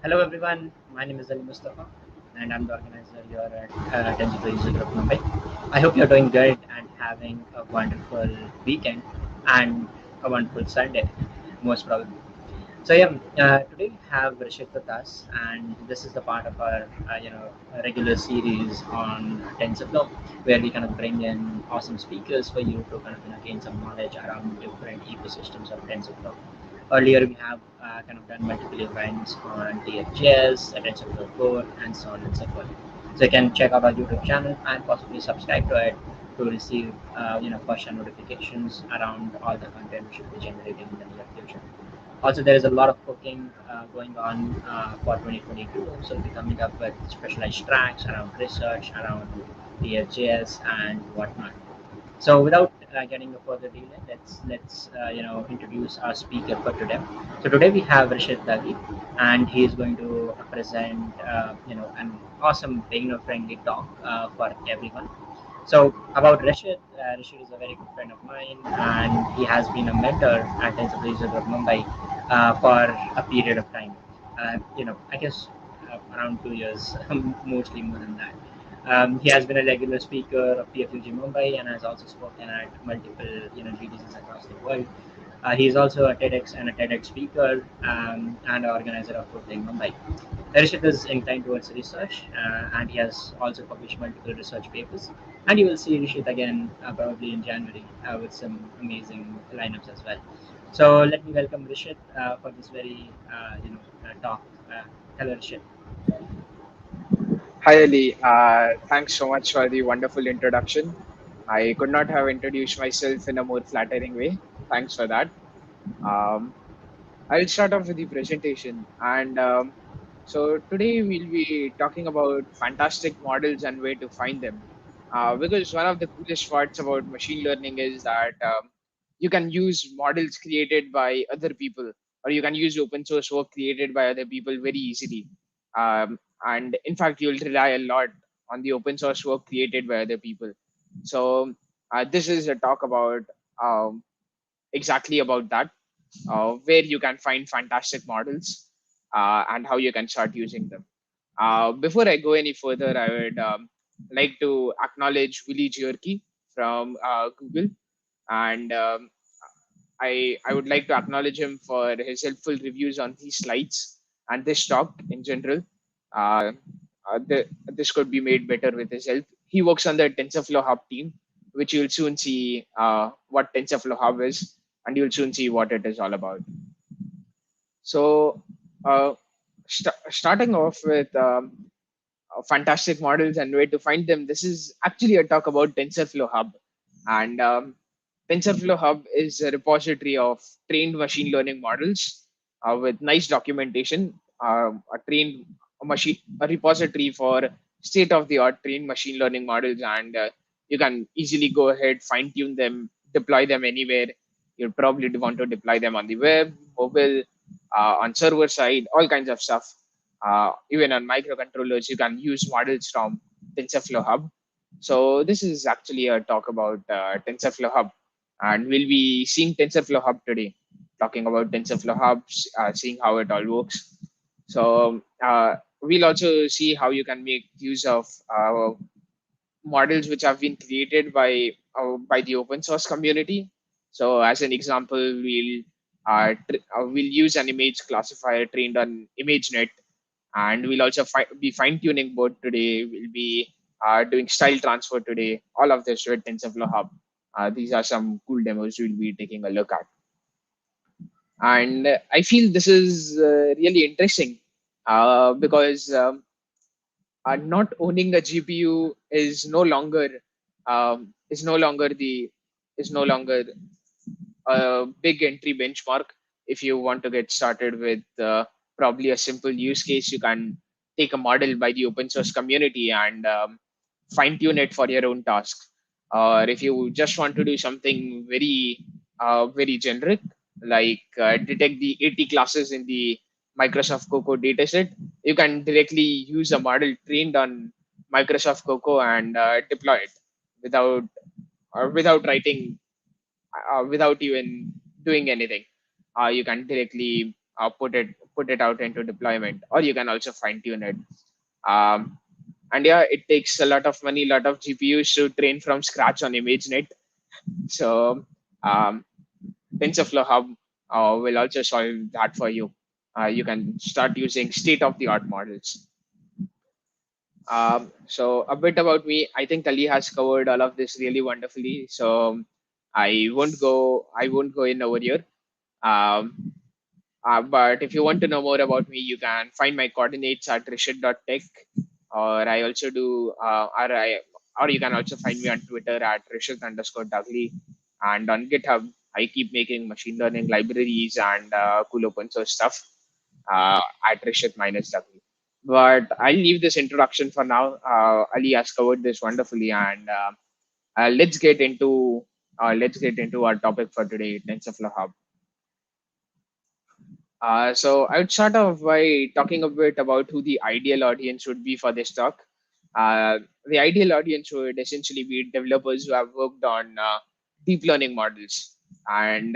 Hello everyone, my name is Ali Mustafa and I'm the organizer here at TensorFlow UserGroup Mumbai. I hope you're doing good and having a wonderful weekend and a wonderful Sunday, most probably. Today we have Rishit with us, and this is the part of our regular series on TensorFlow, where we kind of bring in awesome speakers for you to kind of gain some knowledge around different ecosystems of TensorFlow. Earlier, we have kind of done multiple events on TFGS, TensorFlow Core, and so on and so forth. So you can check out our YouTube channel and possibly subscribe to it to receive push notifications around all the content we should be generating in the near future. Also, there is a lot of cooking going on for 2022, so we'll be coming up with specialized tracks around research, around TFGS, and whatnot. So without getting a further delay, let's introduce our speaker for today. So today we have Rishit Dagi, and he is going to present an awesome beginner-friendly talk for everyone. So about Rishit, Rishit is a very good friend of mine, and he has been a mentor at TensorFlow Mumbai for a period of time. I guess around 2 years, mostly more than that. He has been a regular speaker of TFUG Mumbai and has also spoken at multiple GDCs across the world. He is also a TEDx and a TEDx speaker and an organizer of Kotlin Mumbai. Rishit is inclined towards research and he has also published multiple research papers. And you will see Rishit again probably in January with some amazing lineups as well. So let me welcome Rishit for this very talk. Hello, Rishit. Hi Ali, thanks so much for the wonderful introduction. I could not have introduced myself in a more flattering way. Thanks for that. Um, I'll start off with the presentation. And today we'll be talking about fantastic models and where to find them. Because one of the coolest parts about machine learning is that you can use models created by other people, or you can use open source work created by other people very easily. And in fact, you'll rely a lot on the open source work created by other people. So this is a talk about um, exactly about that, where you can find fantastic models and how you can start using them. Before I go any further, I would like to acknowledge Willie Georgi from Google, and I would like to acknowledge him for his helpful reviews on these slides and this talk in general. Uh, this could be made better with his help. He works on the TensorFlow Hub team, which you'll soon see what TensorFlow Hub is, and you'll soon see what it is all about. So, uh, starting off with fantastic models and where to find them, this is actually a talk about TensorFlow Hub. And TensorFlow Hub is a repository of trained machine learning models with nice documentation, a trained machine, a repository for state of the art trained machine learning models. And you can easily go ahead, fine tune them, deploy them anywhere. You'll probably want to deploy them on the web, mobile, on server side, all kinds of stuff. Even on microcontrollers, you can use models from TensorFlow Hub. So this is actually a talk about TensorFlow Hub, and we'll be seeing TensorFlow Hub today, talking about TensorFlow Hub, seeing how it all works. So we'll also see how you can make use of models which have been created by the open source community. So as an example, we'll use an image classifier trained on ImageNet, and we'll also be fine tuning both today. We'll be doing style transfer today. All of this with TensorFlow Hub. These are some cool demos we'll be taking a look at. And I feel this is really interesting because not owning a GPU is no longer the is no longer a big entry benchmark. If you want to get started with probably a simple use case, you can take a model by the open source community and fine tune it for your own task. Or if you just want to do something very generic, like detect the 80 classes in the Microsoft Cocoa dataset, you can directly use a model trained on Microsoft Cocoa and deploy it without without writing without even doing anything. You can directly put it out into deployment, or you can also fine tune it. Um, and yeah, it takes a lot of money, a lot of GPUs to train from scratch on ImageNet. So um, TensorFlow Hub will also solve that for you. You can start using state-of-the-art models. So a bit about me. I think Ali has covered all of this really wonderfully. So I won't go in over here. Um, but if you want to know more about me, you can find my coordinates at rishit.tech, or I also do, or you can also find me on Twitter at Rishit_Dugly, and on GitHub, I keep making machine learning libraries and cool open source stuff at Rishit-Dugly. But I'll leave this introduction for now. Ali has covered this wonderfully, and let's get into our topic for today, TensorFlow Hub. So I would start off by talking a bit about who the ideal audience would be for this talk. The ideal audience would essentially be developers who have worked on deep learning models. And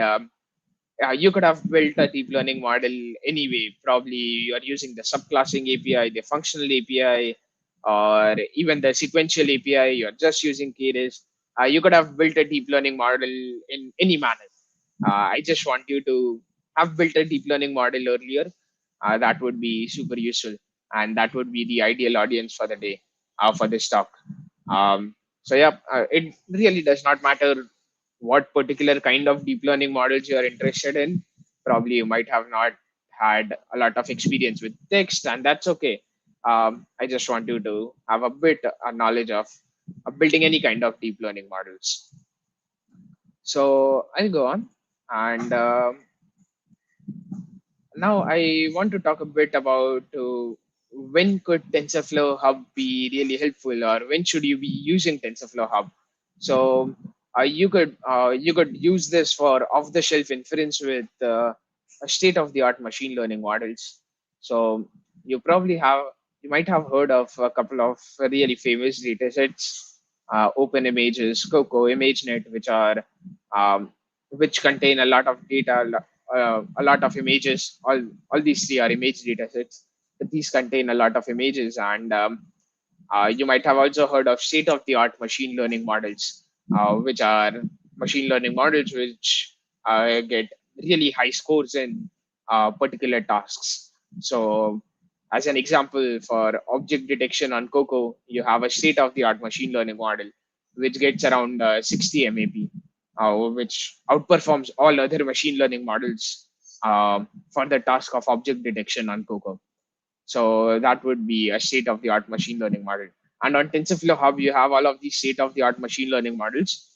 you could have built a deep learning model anyway. Probably you're using the subclassing API, the functional API, or even the sequential API. You're just using Keras. You could have built a deep learning model in any manner. I just want you to have built a deep learning model earlier. That would be super useful, and that would be the ideal audience for the day for this talk. So yeah, it really does not matter what particular kind of deep learning models you are interested in. Probably you might have not had a lot of experience with text, and that's okay. I just want you to have a bit knowledge of building any kind of deep learning models. So I'll go on, and now I want to talk a bit about when could TensorFlow Hub be really helpful, or when should you be using TensorFlow Hub? So you could use this for off-the-shelf inference with a state-of-the-art machine learning models. So you probably have you might have heard of a couple of really famous datasets, Open Images, Coco, ImageNet, um, which contain a lot of data, a lot of images. All these three are image datasets. These contain a lot of images, and you might have also heard of state-of-the-art machine learning models, which are machine learning models which get really high scores in particular tasks. So, as an example, for object detection on Coco, you have a state-of-the-art machine learning model which gets around 60 MAP, which outperforms all other machine learning models for the task of object detection on Coco. So that would be a state-of-the-art machine learning model. And on TensorFlow Hub, you have all of these state-of-the-art machine learning models.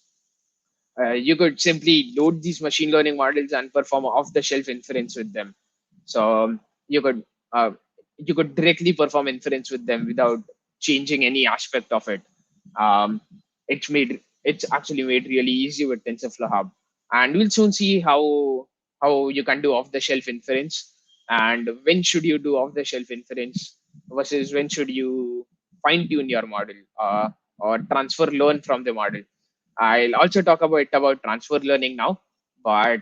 You could simply load these machine learning models and perform off-the-shelf inference with them. So you could uh, you could directly perform inference with them without changing any aspect of it. It's actually made really easy with TensorFlow Hub, and we'll soon see how you can do off-the-shelf inference, and when should you do off-the-shelf inference versus when should you fine-tune your model or transfer learn from the model. I'll also talk about transfer learning now, but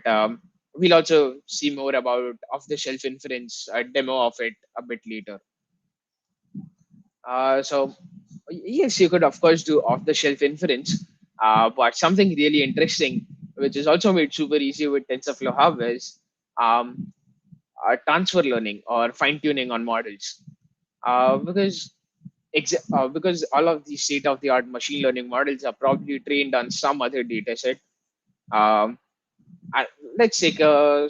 we'll also see more about off-the-shelf inference, a demo of it a bit later. So yes, you could of course do off-the-shelf inference, but something really interesting, which is also made super easy with TensorFlow Hub, is um, transfer learning or fine-tuning on models, because because all of these state-of-the-art machine learning models are probably trained on some other data set. Um, I- let's take a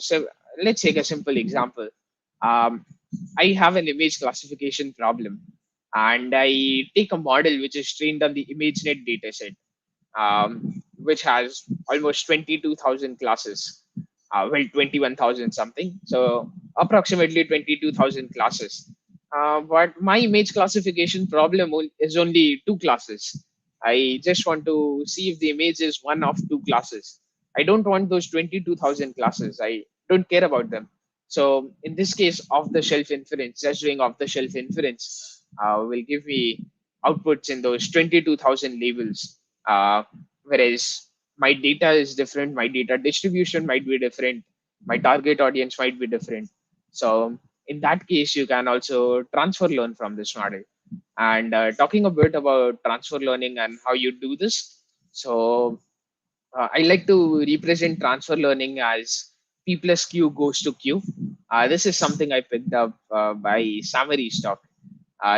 let's take a simple example. Um, I have an image classification problem, and I take a model which is trained on the ImageNet dataset, which has almost 22,000 classes. Well, 21,000 something. So approximately 22,000 classes. But my image classification problem is only two classes. I just want to see if the image is one of two classes. I don't want those 22,000 classes. I don't care about them. So in this case, off the shelf inference, just doing off the shelf inference will give me outputs in those 22,000 labels. Whereas my data is different, my data distribution might be different, my target audience might be different. So in that case, you can also transfer learn from this model. And talking a bit about transfer learning and how you do this. So I like to represent transfer learning as P plus Q goes to Q. This is something I picked up by Samary's talk.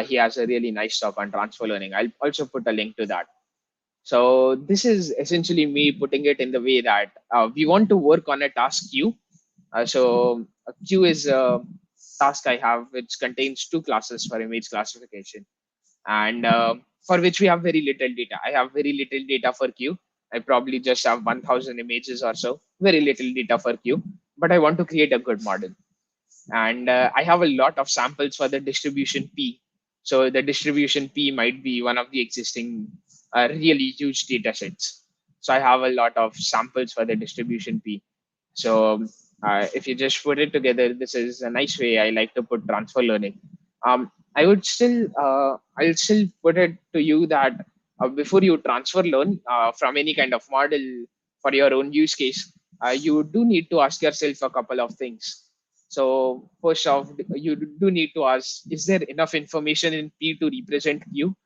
He has a really nice talk on transfer learning. I'll also put a link to that. So this is essentially me putting it in the way that we want to work on a task queue. So a queue is a task I have which contains two classes for image classification, and for which we have very little data. I have very little data for queue. I probably just have 1,000 images or so, very little data for queue, but I want to create a good model. And I have a lot of samples for the distribution P. So the distribution P might be one of the existing really huge data sets. So I have a lot of samples for the distribution P. So if you just put it together, this is a nice way I like to put transfer learning. I'll still put it to you that before you transfer learn from any kind of model for your own use case, you do need to ask yourself a couple of things. So first off, you do need to ask, is there enough information in P to represent Q?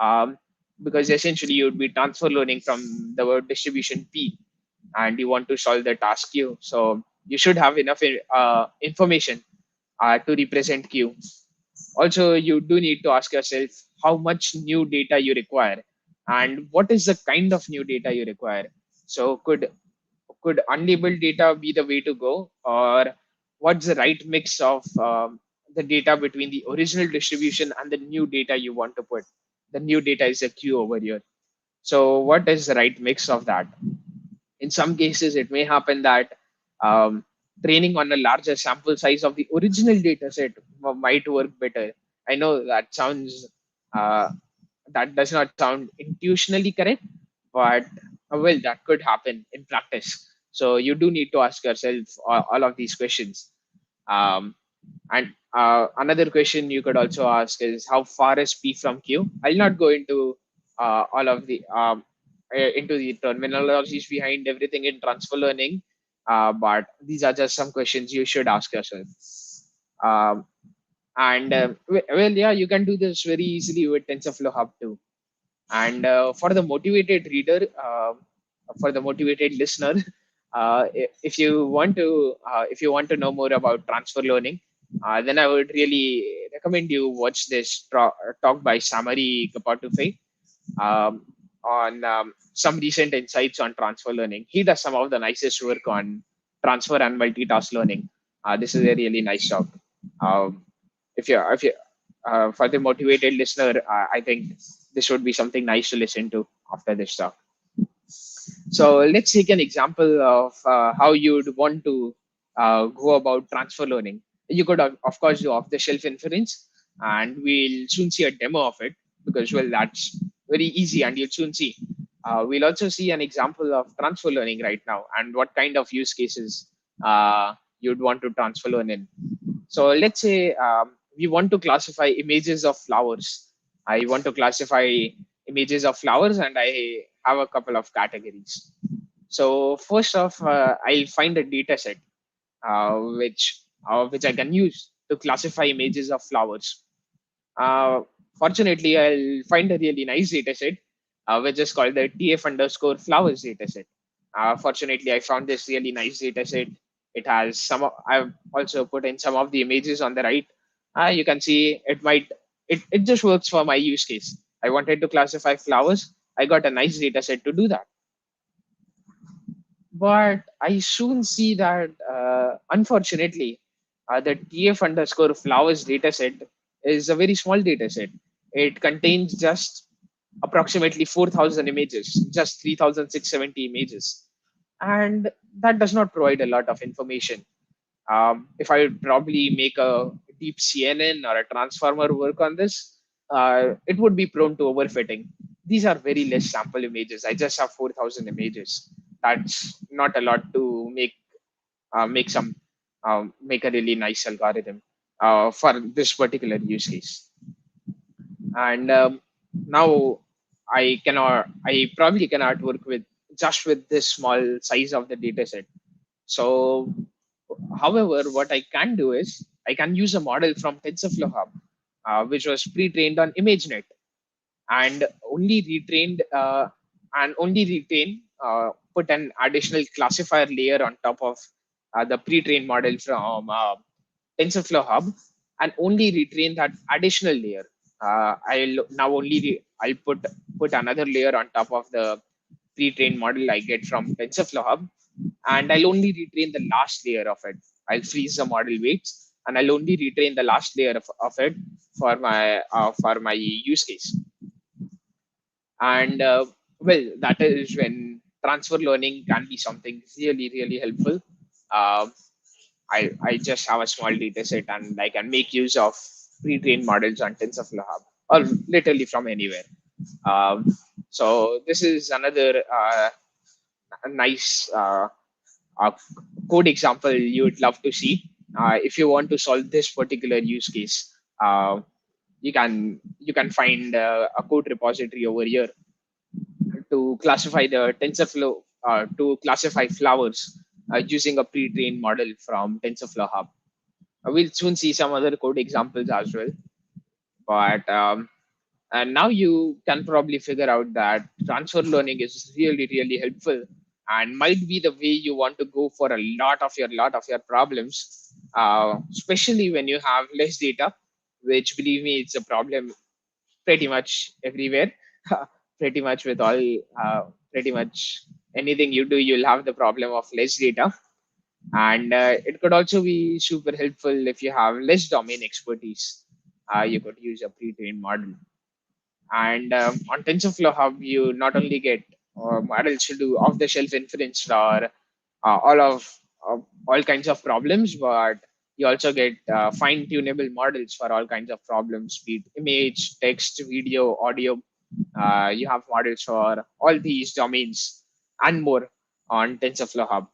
Um, because essentially you would be transfer learning from the word distribution P and you want to solve the task Q. So you should have enough information to represent Q. Also, you do need to ask yourself how much new data you require and what is the kind of new data you require. So could unlabeled data be the way to go, or what's the right mix of the data between the original distribution and the new data you want to put? The new data is a queue over here. So what is the right mix of that? In some cases, it may happen that training on a larger sample size of the original data set might work better. I know uh, that does not sound intuitionally correct, but well, that could happen in practice. So you do need to ask yourself all of these questions. Um, and another question you could also ask is how far is P from Q? I'll not go into all of the into the terminologies behind everything in transfer learning, but these are just some questions you should ask yourself. Um, and well, yeah, you can do this very easily with TensorFlow Hub too. And for the motivated reader, for the motivated listener, if you want to know more about transfer learning, then I would really recommend you watch this talk by Samari Kapatufei on some recent insights on transfer learning. He does some of the nicest work on transfer and multitask learning. This is a really nice talk. Um, if you For the motivated listener, I think this would be something nice to listen to after this talk. So let's take an example of how you'd want to go about transfer learning. You could, of course, do off-the-shelf inference, and we'll soon see a demo of it because, well, that's very easy, and you'll soon see. We'll also see an example of transfer learning right now and what kind of use cases you'd want to transfer learn in. So let's say we want to classify images of flowers. I want to classify images of flowers and I have a couple of categories. So first off, I'll find a data set which I can use to classify images of flowers. Uh, Fortunately, I'll find a really nice data set, which is called the TF underscore flowers data set. Fortunately, I found this really nice data set. It has I've also put in some of the images on the right. You can see it just works for my use case. I wanted to classify flowers. I got a nice data set to do that. But I soon see that, unfortunately, the TF underscore flowers dataset is a very small dataset. It contains just approximately 4,000 images, just 3,670 images. And that does not provide a lot of information. If I would probably make a deep CNN or a transformer work on this, it would be prone to overfitting. These are very less sample images. I just have 4,000 images. That's not a lot to make a really nice algorithm for this particular use case. And now I probably cannot work with just with this small size of the data set. So, however, what I can do is I can use a model from TensorFlow Hub, which was pre-trained on ImageNet, and only retrained and only retain put an additional classifier layer on top of the pre-trained model from TensorFlow Hub, and only retrain that additional layer. I'll now I'll put another layer on top of the pre-trained model I get from TensorFlow Hub, and I'll only retrain the last layer of it. I'll freeze the model weights, and I'll only retrain the last layer of it for my use case. And well, that is when transfer learning can be something really helpful. Um I just have a small data set and I can make use of pre-trained models on TensorFlow Hub or literally from anywhere. Um, so this is another nice code example you would love to see. If you want to solve this particular use case, you can find a code repository over here to classify the TensorFlow to classify flowers using a pre-trained model from TensorFlow Hub. We'll soon see some other code examples as well. But and now you can probably figure out that transfer learning is really helpful and might be the way you want to go for a lot of your problems, especially when you have less data, which believe me, it's a problem pretty much everywhere. Pretty much with all, pretty much anything you do, you'll have the problem of less data. And it could also be super helpful if you have less domain expertise. You could use a pre-trained model. And on TensorFlow Hub, you not only get models to do off-the-shelf inference for all kinds of problems, but you also get fine-tunable models for all kinds of problems, be it image, text, video, audio. You have models for all these domains and more on TensorFlow Hub.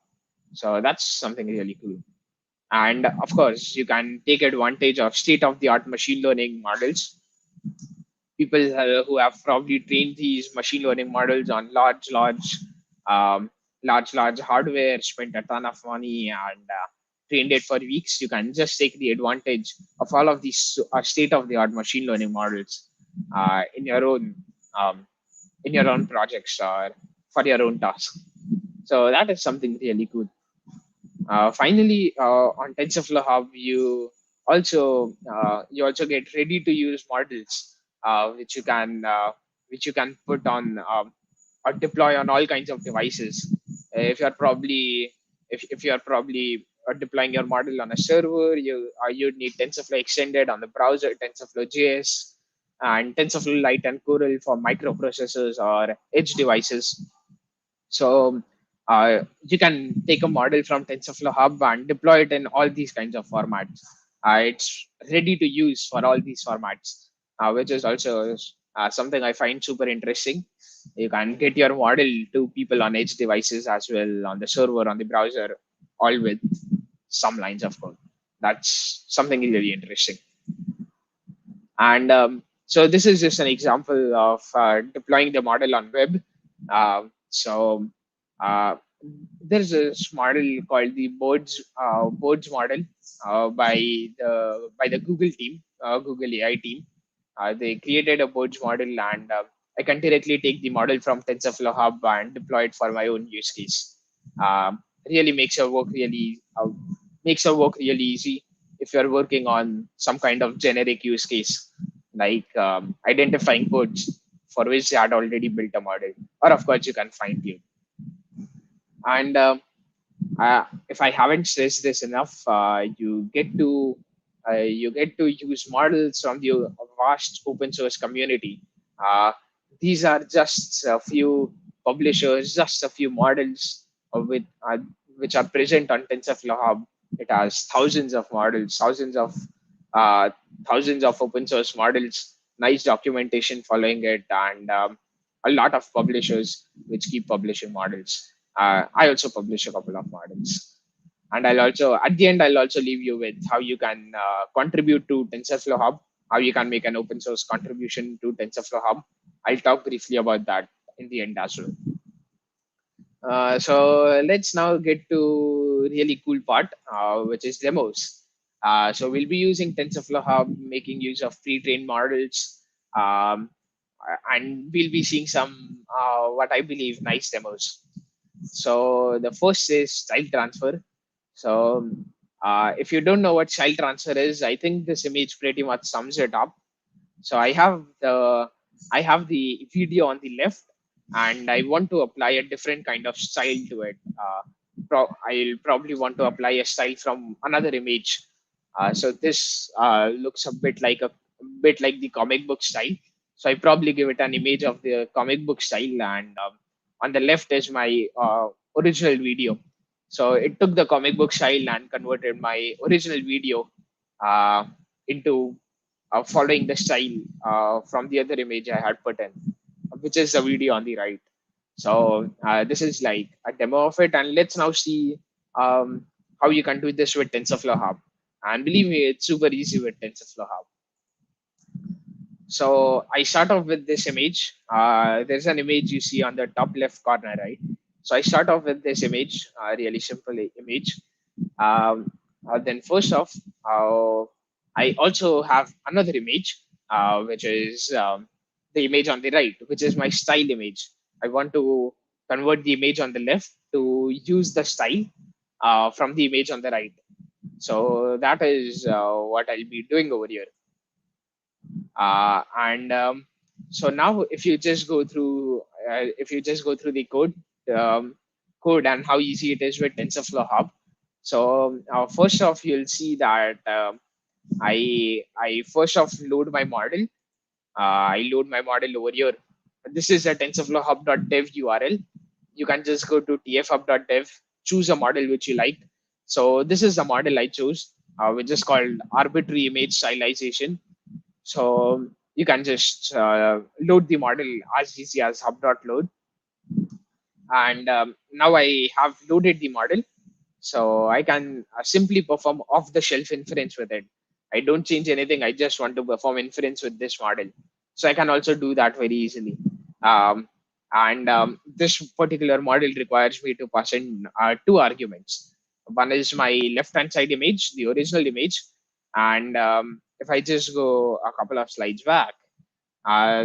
So that's something really cool. And of course, you can take advantage of state-of-the-art machine learning models. People who have probably trained these machine learning models on um, large hardware, spent a ton of money, and trained it for weeks. You can just take the advantage of all of these state-of-the-art machine learning models in your own projects or for your own task. So that is something really cool. Finally, on TensorFlow Hub, you also get ready to use models, which you can put on or deploy on all kinds of devices. If you're probably if you're probably deploying your model on a server, you'd need TensorFlow extended on the browser, TensorFlow JS, and TensorFlow Lite and Coral for microprocessors or edge devices. So you can take a model from TensorFlow Hub and deploy it in all these kinds of formats. It's ready to use for all these formats, which is also something I find super interesting. You can get your model to people on edge devices as well, on the server, on the browser, all with some lines of code. That's something really interesting. And so this is just an example of deploying the model on web. So uh, there's this model called the Birds model by the Google team, Google AI team. They created a Birds model, and I can directly take the model from TensorFlow Hub and deploy it for my own use case. Really makes your work really easy if you're working on some kind of generic use case, like identifying birds for which they had already built a model, or of course you can fine tune. And if I haven't stressed this enough, you get to use models from the vast open source community. Uh, these are just a few publishers, just a few models which are present on TensorFlow Hub. It has thousands of models, uh, thousands of open source models, nice documentation following it, and a lot of publishers which keep publishing models. I also publish a couple of models. And at the end, I'll also leave you with how you can contribute to TensorFlow Hub, how you can make an open source contribution to TensorFlow Hub. I'll talk briefly about that in the end as well. So let's now get to really cool part, which is demos. So we'll be using TensorFlow Hub, making use of pre-trained models, um, and we'll be seeing some what I believe nice demos. So the first is style transfer. So if you don't know what style transfer is, I think this image pretty much sums it up. So I have the video on the left, and I want to apply a different kind of style to it. I'll probably want to apply a style from another image. So this looks a bit like the comic book style. So I probably give it an image of the comic book style, and on the left is my original video. So it took the comic book style and converted my original video uh, into following the style from the other image I had put in, which is the video on the right. So this is like a demo of it, and let's now see how you can do this with TensorFlow Hub. And believe me, it's super easy with TensorFlow Hub. So I start off with this image. There's an image you see on the top left corner, right? So I start off with this image, really simple image. Then first off, I also have another image, which is the image on the right, which is my style image. I want to convert the image on the left to use the style from the image on the right. So that is what I'll be doing over here. And So now if you just go through the um, code and how easy it is with TensorFlow Hub. So first off, you'll see that I first off load my model. I load my model over here. This is a TensorFlow Hub.dev URL. You can just go to tfhub.dev, choose a model which you like. So this is the model I chose, which is called arbitrary image stylization. So you can just load the model as easy as hub.load. And now I have loaded the model. So I can simply perform off the shelf inference with it. I don't change anything. I just want to perform inference with this model. So I can also do that very easily. And this particular model requires me to pass in two arguments. One is my left-hand side image, the original image. And if I just go a couple of slides back,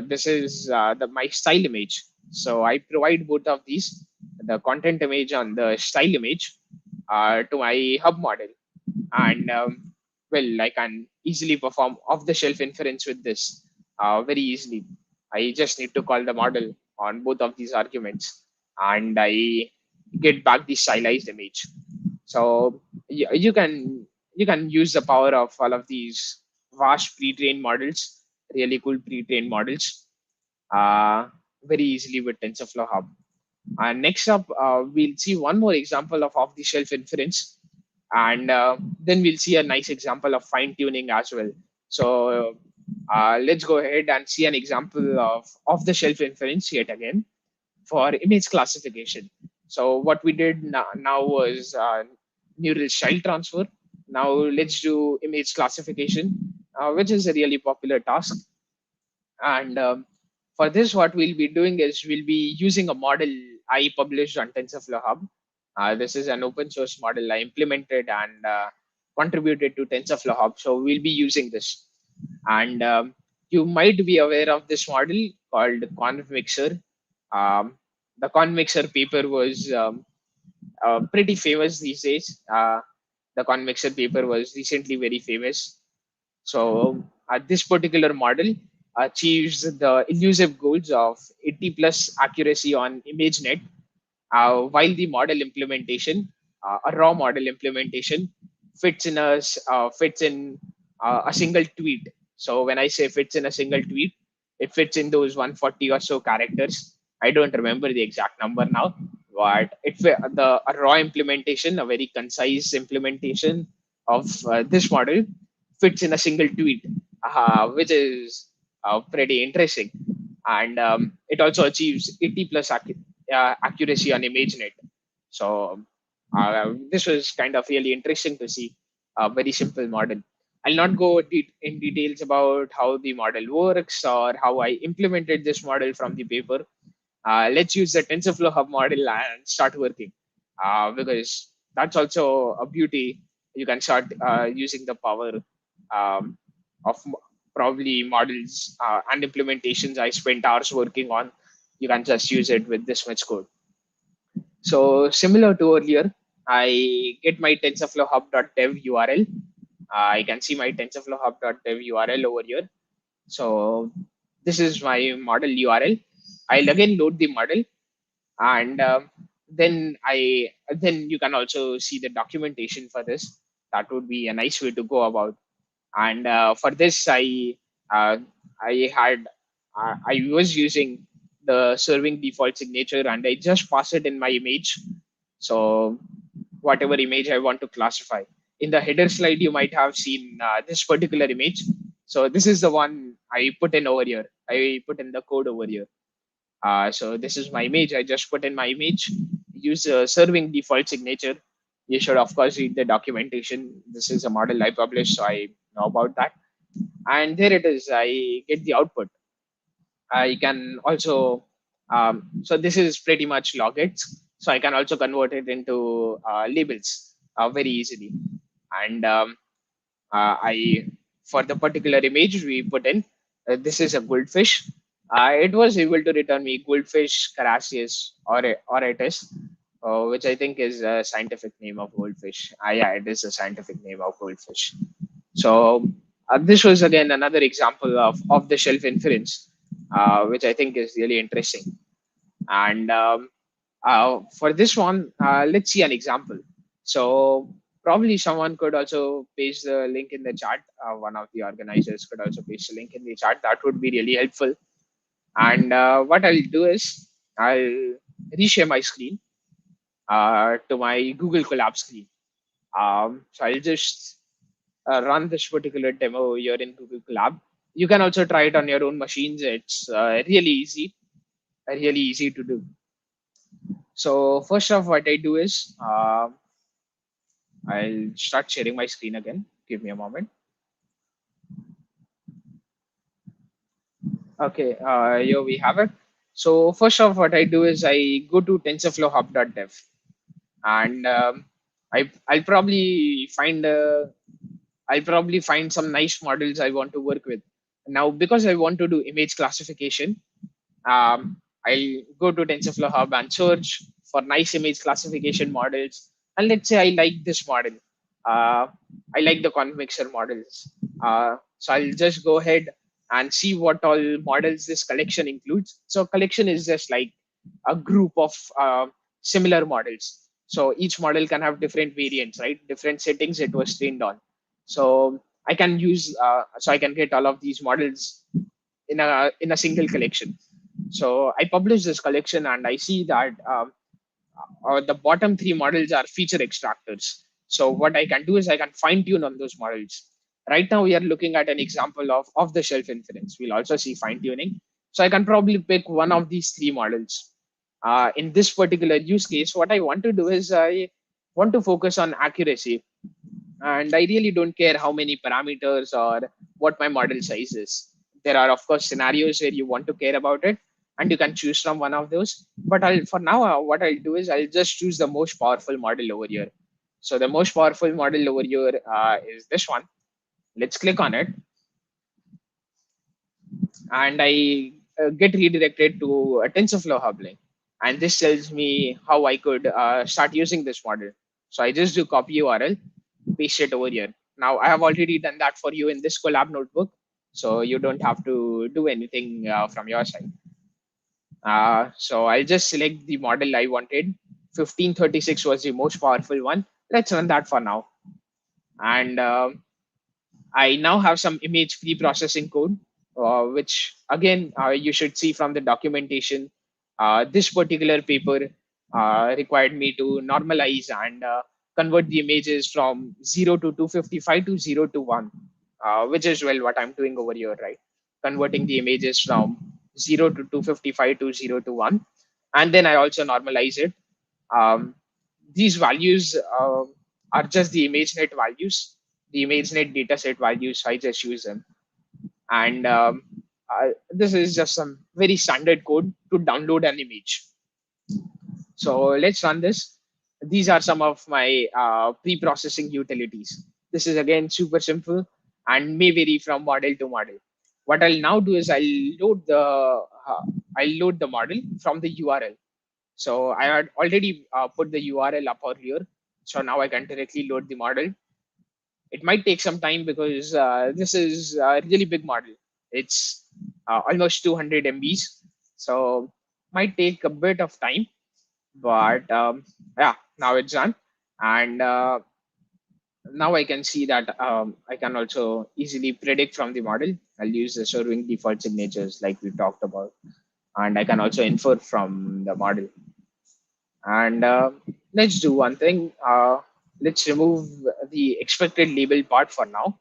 this is my style image. So I provide both of these, the content image and the style image, to my hub model. And well, I can easily perform off-the-shelf inference with this very easily. I just need to call the model on both of these arguments, and I get back the stylized image. So you can use the power of all of these vast pre-trained models, really cool pre-trained models, uh, very easily with TensorFlow Hub. And next up, we'll see one more example of off-the-shelf inference, and then we'll see a nice example of fine-tuning as well. So let's go ahead and see an example of off-the-shelf inference yet again for image classification. So what we did now was neural style transfer. Now let's do image classification, which is a really popular task. And for this, what we'll be doing is we'll be using a model I published on TensorFlow Hub. This is an open source model I implemented and contributed to TensorFlow Hub. So we'll be using this. And you might be aware of this model called ConvMixer. The ConvMixer paper was pretty famous these days. The ConvMixer paper was recently very famous. So this particular model achieves the elusive goals of 80 plus accuracy on ImageNet, while the model implementation, a raw model implementation, fits in a single tweet. So when I say fits in a single tweet, it fits in those 140 or so characters. I don't remember the exact number now, but a raw implementation, a very concise implementation of this model fits in a single tweet, which is pretty interesting. And it also achieves 80 plus accuracy on ImageNet. So this was kind of really interesting to see a very simple model. I'll not go in details about how the model works or how I implemented this model from the paper. Let's use the TensorFlow Hub model and start working, because that's also a beauty you can start using the power of probably models and implementations I spent hours working on. You can just use it with this much code. So similar to earlier, I get my TensorFlow Hub.dev URL. I can see my TensorFlow Hub.dev URL over here. So this is my model URL. I'll again load the model, and then you can also see the documentation for this. That would be a nice way to go about. And for this, uh, I was using the serving default signature, and I just pass it in my image. So whatever image I want to classify. In the header slide, you might have seen this particular image. So this is the one I put in over here. I put in the code over here. So this is my image. I just put in my image. Use serving default signature. You should of course read the documentation. This is a model I published, so I know about that. And there it is. I get the output. I can also, so this is pretty much logits. So I can also convert it into labels very easily. And I, for the particular image we put in, this is a goldfish. It was able to return me goldfish carassius auratus, which I think is a scientific name of goldfish. Yeah, it is a scientific name of goldfish. So this was again another example of off-the-shelf inference, which I think is really interesting. And for this one, let's see an example. So probably someone could also paste the link in the chat. One of the organizers could also paste the link in the chat. That would be really helpful. And what I'll do is I'll reshare my screen to my Google Colab screen. So I'll just run this particular demo here in Google Colab. You can also try it on your own machines. It's really easy to do. So first off, what I do is I'll start sharing my screen again. Give me a moment. Okay, here we have it. So first off, what I do is I go to TensorFlow Hub.dev, and I'll probably find some nice models I want to work with. Now, because I want to do image classification, I'll go to TensorFlow Hub and search for nice image classification models. And let's say I like this model. I like the conmixer models. So I'll just go ahead and see what all models this collection includes. So collection is just like a group of similar models. So each model can have different variants, right? Different settings it was trained on. So I can use, so I can get all of these models in a single collection. So I publish this collection, and I see that the bottom three models are feature extractors. So what I can do is I can fine tune on those models. Right now we are looking at an example of off-the-shelf inference. We'll also see fine tuning. So I can probably pick one of these three models. In this particular use case, what I want to do is I want to focus on accuracy. And I really don't care how many parameters or what my model size is. There are, of course, scenarios where you want to care about it, and you can choose from one of those. But for now, what I'll do is I'll just choose the most powerful model over here. So the most powerful model over here is this one. Let's click on it. And I get redirected to a TensorFlow Hub link. And this tells me how I could start using this model. So I just do copy URL, paste it over here. Now I have already done that for you in this Colab notebook. So you don't have to do anything from your side. So I'll just select the model I wanted. 1536 was the most powerful one. Let's run that for now. And I now have some image pre-processing code, which again, you should see from the documentation. This particular paper required me to normalize and convert the images from 0 to 255 to 0 to 1, which is well what I'm doing over here, right? Converting the images from 0 to 255 to 0 to 1. And then I also normalize it. These values are just the ImageNet values, the ImageNet dataset values. I just use them. And this is just some very standard code to download an image. So let's run this. these are some of my pre-processing utilities. This is again super simple and may vary from model to model. What I'll now do is I'll load the model from the URL. So I had already put the URL up earlier. So now I can directly load the model. It might take some time because this is a really big model. It's almost 200 MBs. So might take a bit of time, but yeah, now it's done. And now I can see that I can also easily predict from the model. I'll use the serving default signatures like we talked about. And I can also infer from the model. And let's do one thing. Let's remove the expected label part for now.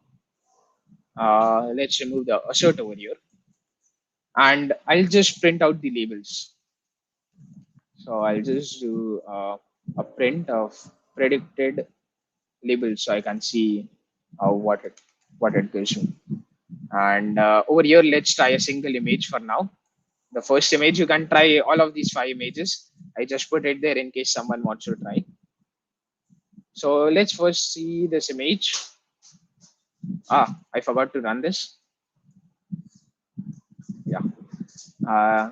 Let's remove the assert over here. And I'll just print out the labels. So I'll just do a print of predicted labels so I can see what it gives me. And over here, let's try a single image for now. The first image, you can try all of these 5 images. I just put it there in case someone wants to try. So let's first see this image. I forgot to run this. Yeah. Uh,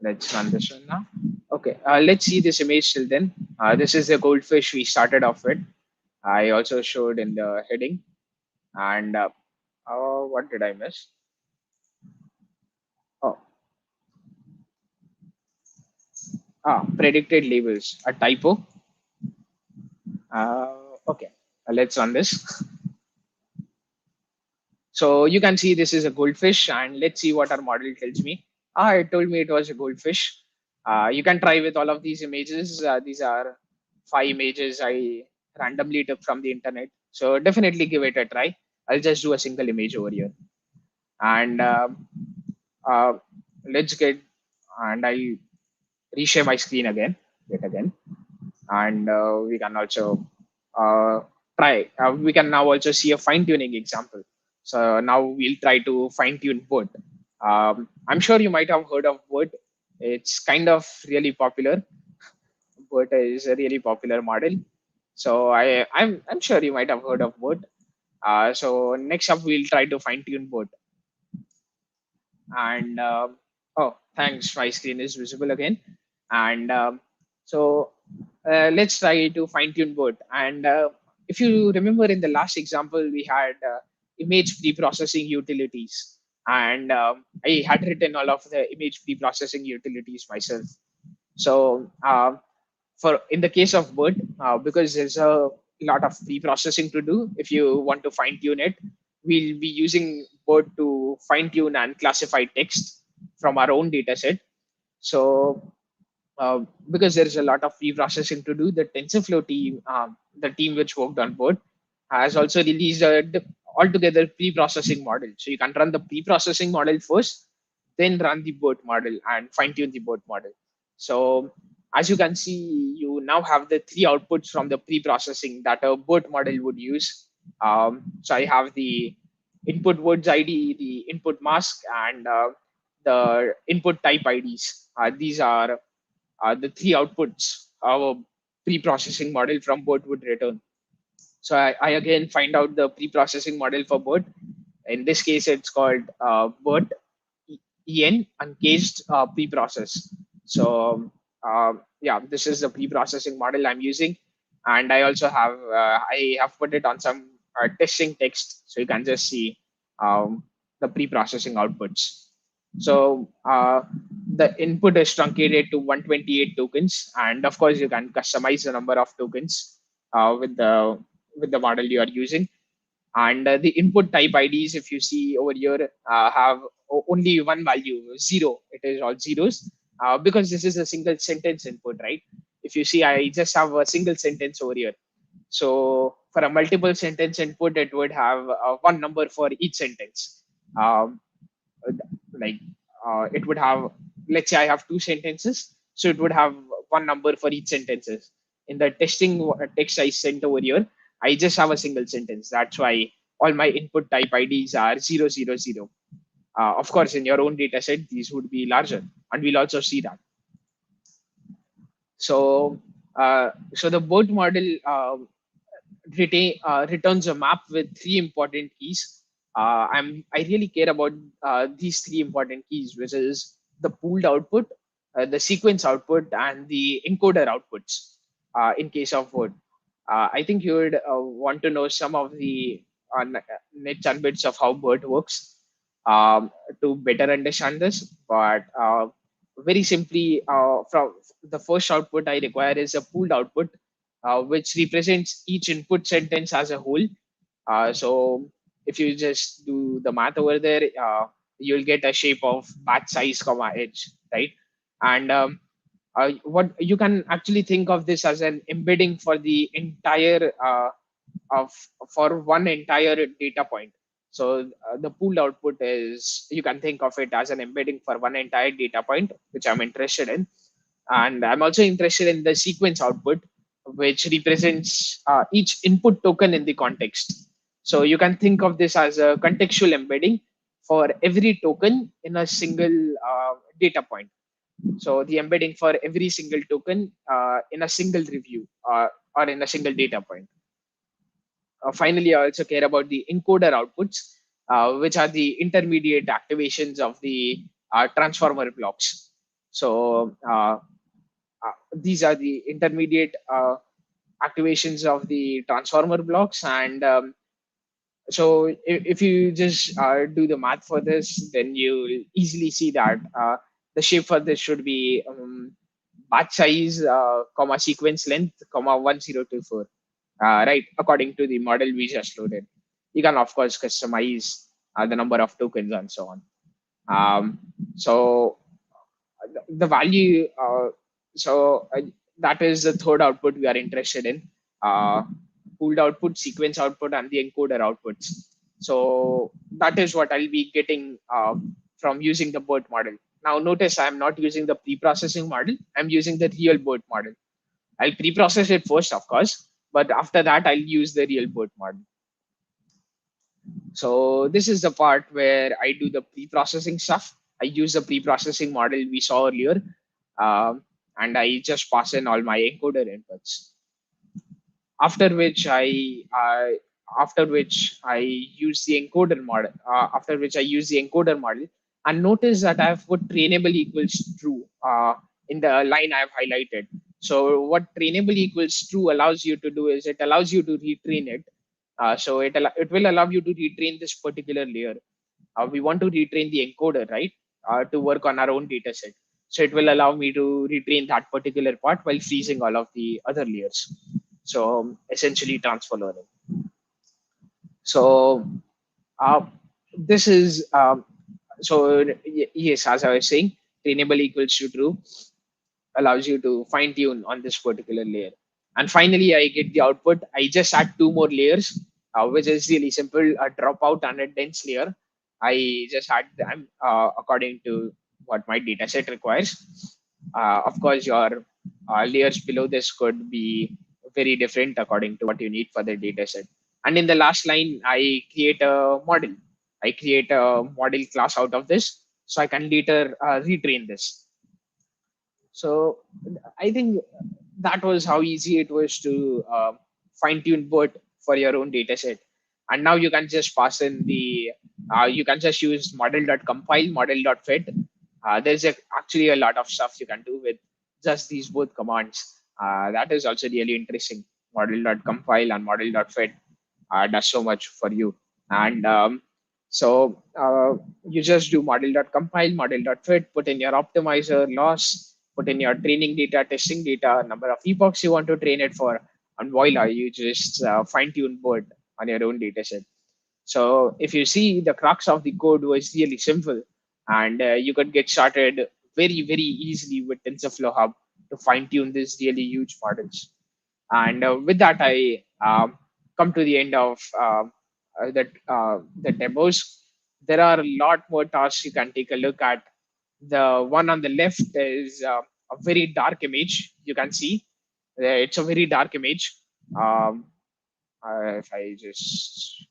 let's run this one now. Okay, let's see this image till then. This is the goldfish we started off with. I also showed in the heading. And what did I miss? Oh, predicted labels, a typo. Okay, let's run this. So you can see this is a goldfish, and let's see what our model tells me. It told me it was a goldfish. You can try with all of these images. These are 5 images I randomly took from the internet. So definitely give it a try. I'll just do a single image over here. And uh, let's get, and I'll reshare my screen again, yet again. And we can also we can now also see a fine tuning example. So now we'll try to fine tune BERT. I'm sure you might have heard of BERT. It's kind of really popular. BERT is a really popular model. So I'm sure you might have heard of BERT. So next up, we'll try to fine tune BERT. And oh, thanks, my screen is visible again. And so let's try to fine tune BERT. And if you remember in the last example, we had image pre-processing utilities. And I had written all of the image pre-processing utilities myself. So for in the case of BERT, because there's a lot of pre-processing to do, if you want to fine tune it, we'll be using BERT to fine tune and classify text from our own data set. So because there is a lot of pre-processing to do, the TensorFlow team, the team which worked on BERT, has also released a altogether pre-processing model. So you can run the pre-processing model first, then run the BERT model and fine-tune the BERT model. So as you can see, you now have the 3 outputs from the pre-processing that a BERT model would use. So I have the input words ID, the input mask, and the input type IDs. These are the 3 outputs our pre-processing model from BERT would return. So I again find out the pre-processing model for BERT. In this case, it's called BERT EN uncaged pre-process. So yeah, this is the pre-processing model I'm using, and I also have I have put it on some testing text, so you can just see the pre-processing outputs. So the input is truncated to 128 tokens, and of course you can customize the number of tokens with the model you are using. And the input type IDs, if you see over here, have only one value, 0. It is all zeros because this is a single sentence input, right? If you see, I just have a single sentence over here. So for a multiple sentence input, it would have one number for each sentence. Um, like it would have, let's say I have 2 sentences, so it would have one number for each sentences. In the testing text I sent over here, I just have a single sentence. That's why all my input type IDs are 000. Of course, in your own data set, these would be larger, and we'll also see that. So So the BERT model returns a map with three important keys. I really care about these three important keys, which is the pooled output, the sequence output, and the encoder outputs. In case of BERT, I think you would want to know some of the nits and bits of how BERT works to better understand this. But very simply, from the first output I require is a pooled output, which represents each input sentence as a whole. So if you just do the math over there, you'll get a shape of batch size comma edge, right? And what you can actually think of this as an embedding for the entire of for one entire data point. So the pooled output is, you can think of it as an embedding for one entire data point, which I'm interested in. And I'm also interested in the sequence output, which represents each input token in the context. So you can think of this as a contextual embedding for every token in a single data point. So the embedding for every single token in a single review or in a single data point. Finally, I also care about the encoder outputs, which are the intermediate activations of the transformer blocks. So these are the intermediate activations of the transformer blocks. And so if you just do the math for this, then you'll easily see that the shape for this should be batch size, comma sequence length, comma 1024. Right, according to the model we just loaded. You can, of course, customize the number of tokens and so on. So the value, that is the third output we are interested in. Pooled output, sequence output, and the encoder outputs. So that is what I'll be getting from using the BERT model. Now notice I'm not using the pre-processing model, I'm using the real BERT model. I'll pre-process it first, of course, but after that, I'll use the real BERT model. So this is the part where I do the pre-processing stuff. I use the pre-processing model we saw earlier, and I just pass in all my encoder inputs. After which I use the encoder model. After which I use the encoder model, and notice that I've put trainable equals true in the line I've highlighted. So what trainable equals true allows you to do is it allows you to retrain it. So it will allow you to retrain this particular layer. We want to retrain the encoder, right, to work on our own data set. So it will allow me to retrain that particular part while freezing all of the other layers. So essentially transfer learning. So this is, yes, as I was saying, trainable equals to true allows you to fine tune on this particular layer. And finally, I get the output. I just add two more layers, which is really simple, a dropout and a dense layer. I just add them according to what my data set requires. Of course, your layers below this could be very different according to what you need for the data set. And in the last line, I create a model. I create a model class out of this, so I can later retrain this. So I think that was how easy it was to fine tune BERT for your own data set. And now you can just pass in the, you can just use model.compile, model.fit. Actually a lot of stuff you can do with just these both commands. That is also really interesting. Model.compile and model.fit does so much for you. And so you just do model.compile, model.fit, put in your optimizer, loss, put in your training data, testing data, number of epochs you want to train it for, and voila, you just fine tune BERT on your own data set. So if you see, the crux of the code was really simple, and you could get started very, very easily with TensorFlow Hub to fine tune these really huge models. And with that, I come to the end of the demos. There are a lot more tasks you can take a look at. The one on the left is a very dark image. You can see it's a very dark image. If I just,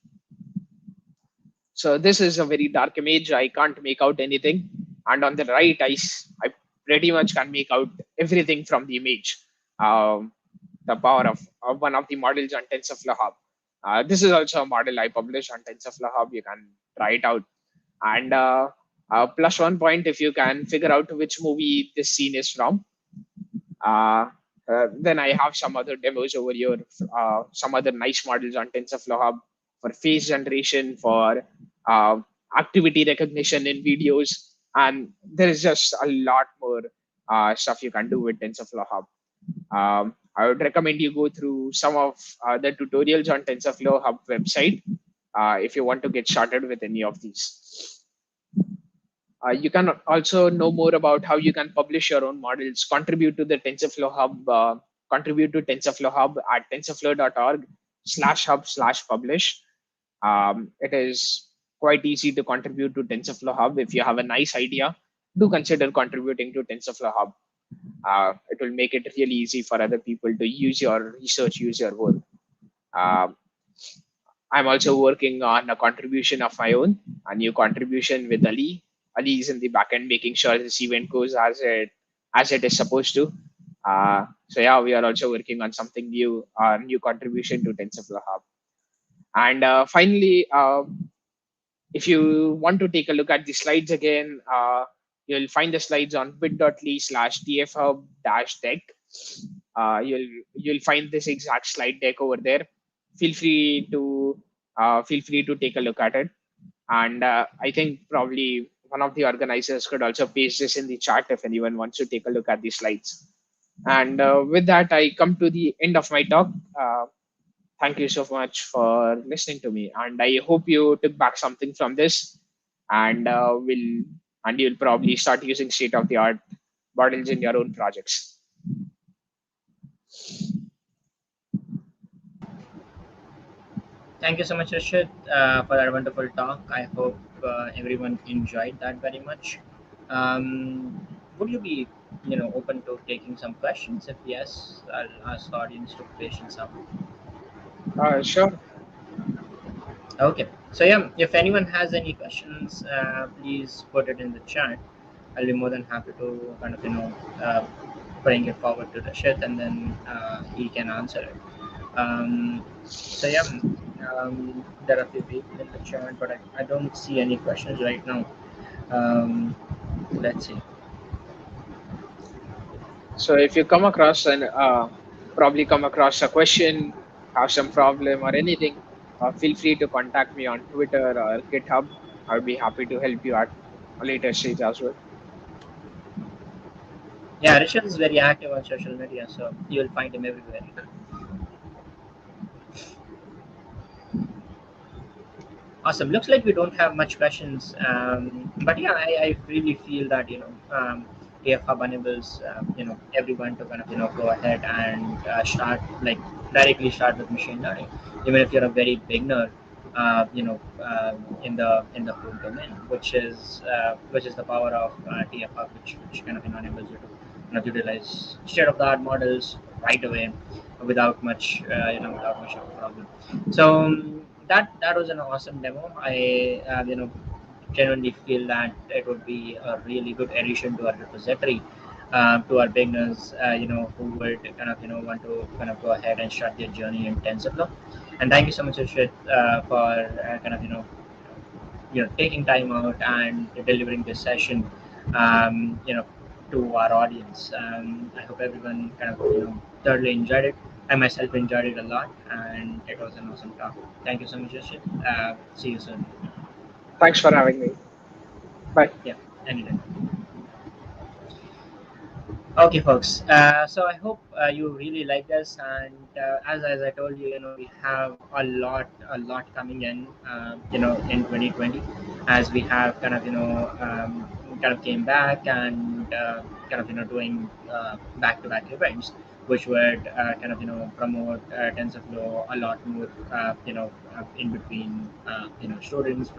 so this is a very dark image. I can't make out anything. And on the right, I pretty much can make out everything from the image. the power of one of the models on TensorFlow Hub. This is also a model I publish on TensorFlow Hub. You can try it out. And plus 1 point if you can figure out which movie this scene is from. Then I have some other demos over here, some other nice models on TensorFlow Hub for face generation, for uh, activity recognition in videos, and there is just a lot more stuff you can do with TensorFlow Hub. I would recommend you go through some of the tutorials on TensorFlow Hub website if you want to get started with any of these. You can also know more about how you can publish your own models, contribute to the TensorFlow Hub, contribute to TensorFlow Hub at tensorflow.org/hub/publish. It is quite easy to contribute to TensorFlow Hub. If you have a nice idea, do consider contributing to TensorFlow Hub. It will make it really easy for other people to use your research, use your work. I'm also working on a contribution of my own, a new contribution with Ali. Ali is in the backend making sure this event goes as it is supposed to. So yeah, we are also working on something new, new contribution to TensorFlow Hub. And finally, if you want to take a look at the slides again, you'll find the slides on bit.ly/tfhub-deck. You'll find this exact slide deck over there. Feel free to take a look at it. And I think probably one of the organizers could also paste this in the chat if anyone wants to take a look at the slides. And with that, I come to the end of my talk. Thank you so much for listening to me, and I hope you took back something from this, and you'll probably start using state-of-the-art models in your own projects. Thank you so much, Rishit, for that wonderful talk. I hope everyone enjoyed that very much. Would you be, open to taking some questions? If yes, I'll ask the audience to patience up. Sure. Okay. So yeah, if anyone has any questions, please put it in the chat. I'll be more than happy to kind of bring it forward to Rashid, and then he can answer it. So yeah, there are a few people in the chat, but I don't see any questions right now. Let's see. So if you come across probably come across a question, have some problem or anything, feel free to contact me on Twitter or GitHub. I'll be happy to help you at a later stage as well. Yeah, Rishad is very active on social media, so you'll find him everywhere. Awesome. Looks like we don't have much questions, but yeah, I really feel that AF Hub enables everyone to kind of go ahead and start directly start with machine learning, even if you're a very beginner, in the whole domain, which is the power of TF Hub, which kind of enables you to utilize state-of-the-art models right away without much without much of a problem. So that was an awesome demo. I genuinely feel that it would be a really good addition to our repository, to our beginners, who would kind of want to kind of go ahead and start their journey in TensorFlow. And thank you so much, Rishit, for kind of taking time out and delivering this session, to our audience. I hope everyone kind of thoroughly enjoyed it. I myself enjoyed it a lot, and it was an awesome talk. Thank you so much, Rishit. See you soon. Thanks for having me. Bye. Yeah, anytime. Okay, folks. So I hope you really like this, and as I told you, we have a lot coming in, in 2020, as we have kind of kind of came back and kind of doing back-to-back events, which would kind of promote TensorFlow a lot more, in between students,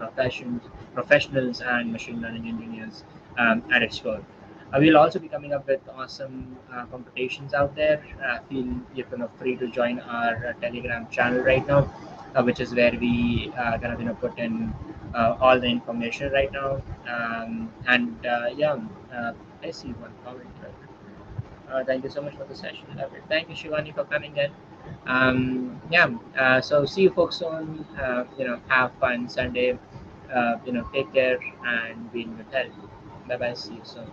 professionals, and machine learning engineers at its core. We'll also be coming up with awesome competitions out there. Feel you're kind of free to join our Telegram channel right now, which is where we kind of put in all the information right now. And yeah, I see one comment. Right? Thank you so much for the session. Lovely. Thank you, Shivani, for coming in. Yeah. So see you folks soon. Have fun Sunday. Take care and be in good health. Bye bye. See you soon.